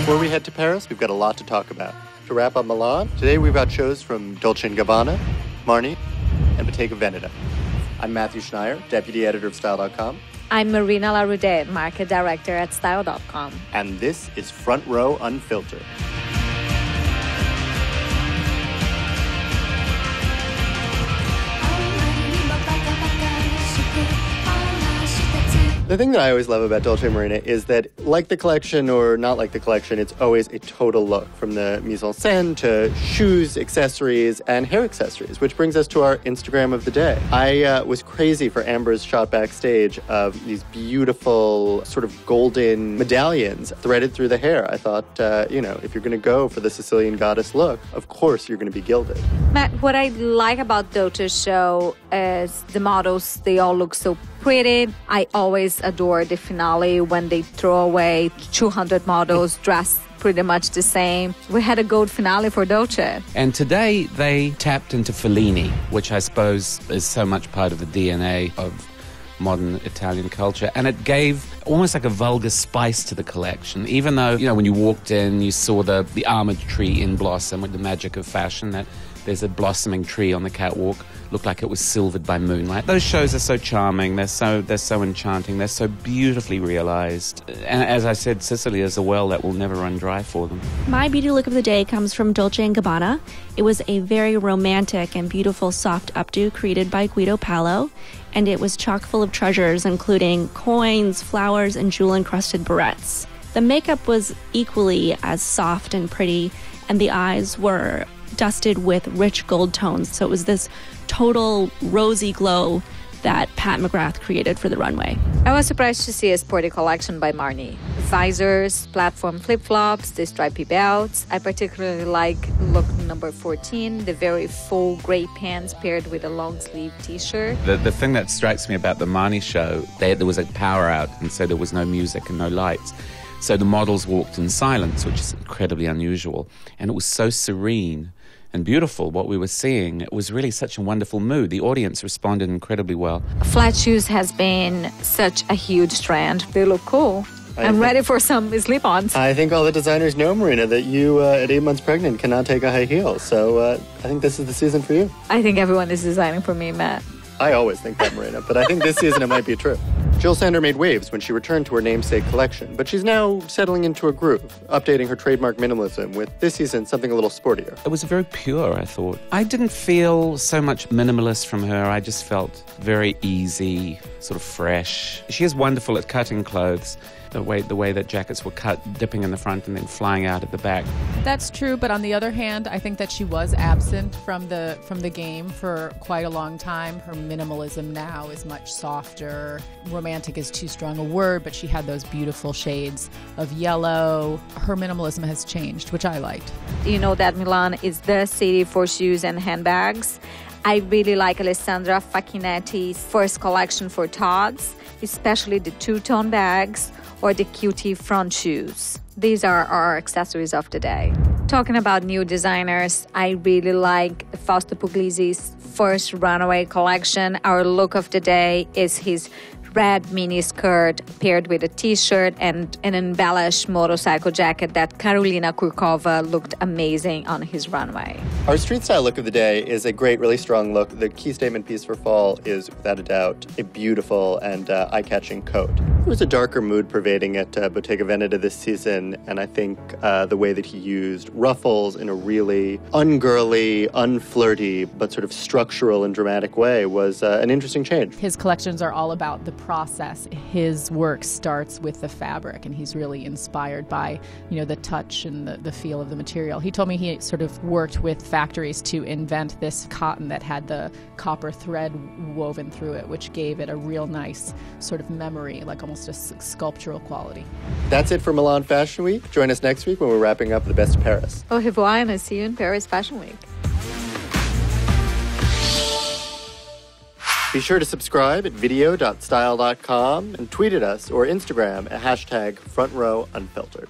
Before we head to Paris, we've got a lot to talk about. To wrap up Milan, today we've got shows from Dolce and Gabbana, MARNI, and Bottega Veneta. I'm Matthew Schneier, Deputy Editor of Style.com. I'm Marina Larroude, Market Director at Style.com. And this is Front Row Unfiltered. The thing that I always love about Dolce & Marina is that, like the collection or not like the collection, it's always a total look, from the mise-en-scène to shoes, accessories, and hair accessories, which brings us to our Instagram of the day. I was crazy for Amber's shot backstage of these beautiful sort of golden medallions threaded through the hair. I thought, if you're going to go for the Sicilian goddess look, of course you're going to be gilded. Matt, what I like about Dolce's show is the models, they all look so pretty. I always adore the finale when they throw away 200 models dressed pretty much the same. We had a gold finale for Dolce. And today they tapped into Fellini, which I suppose is so much part of the DNA of modern Italian culture. And it gave almost like a vulgar spice to the collection, even though, when you walked in, you saw the almond tree in blossom with the magic of fashion, that there's a blossoming tree on the catwalk, looked like it was silvered by moonlight. Those shows are so charming, they're so enchanting, they're so beautifully realized. And as I said, Sicily is a well that will never run dry for them. My beauty look of the day comes from Dolce and Gabbana. It was a very romantic and beautiful soft updo created by Guido Paolo, and it was chock full of treasures, including coins, flowers, and jewel-encrusted barrettes. The makeup was equally as soft and pretty, and the eyes were dusted with rich gold tones. So it was this total rosy glow that Pat McGrath created for the runway. I was surprised to see a sporty collection by MARNI. Visors, platform flip-flops, the stripy belts. I particularly like look number 14, the very full gray pants paired with a long-sleeve t-shirt. The thing that strikes me about the MARNI show, there was a power out, and so there was no music and no lights. So the models walked in silence, which is incredibly unusual. And it was so serene and beautiful, what we were seeing. It was really such a wonderful mood. The audience responded incredibly well. Flat shoes has been such a huge trend. They look cool. I'm ready for some slip-ons. I think all the designers know, Marina, that you, at 8 months pregnant, cannot take a high heel. So I think this is the season for you. I think everyone is designing for me, Matt. I always think that, Marina, but I think this season it might be true. Jill Sander made waves when she returned to her namesake collection, but she's now settling into a groove, updating her trademark minimalism with this season something a little sportier. It was very pure, I thought. I didn't feel so much minimalist from her. I just felt very easy, sort of fresh. She is wonderful at cutting clothes. The way that jackets were cut, dipping in the front and then flying out at the back. That's true, but on the other hand, I think that she was absent from the game for quite a long time. Her minimalism now is much softer. Romantic is too strong a word, but she had those beautiful shades of yellow. Her minimalism has changed, which I liked. You know that Milan is the city for shoes and handbags. I really like Alessandra Facchinetti's first collection for Tod's, especially the two-tone bags or the cutie front shoes. These are our accessories of the day. Talking about new designers, I really like Fausto Puglisi's first runway collection. Our look of the day is his red mini skirt paired with a t-shirt and an embellished motorcycle jacket that Karolina Kurkova looked amazing on his runway. Our street style look of the day is a great, really strong look. The key statement piece for fall is, without a doubt, a beautiful and eye-catching coat. There was a darker mood pervading at Bottega Veneta this season, and I think the way that he used ruffles in a really ungirly, unflirty, but sort of structural and dramatic way was an interesting change. His collections are all about the process. His work starts with the fabric, and he's really inspired by, the touch and the feel of the material. He told me he sort of worked with factories to invent this cotton that had the copper thread woven through it, which gave it a real nice sort of memory, like almost a sculptural quality. That's it for Milan Fashion Week. Join us next week when we're wrapping up the best of Paris. Au revoir, and I'll see you in Paris Fashion Week. Be sure to subscribe at video.style.com and tweet at us or Instagram at #FrontRowUnfiltered.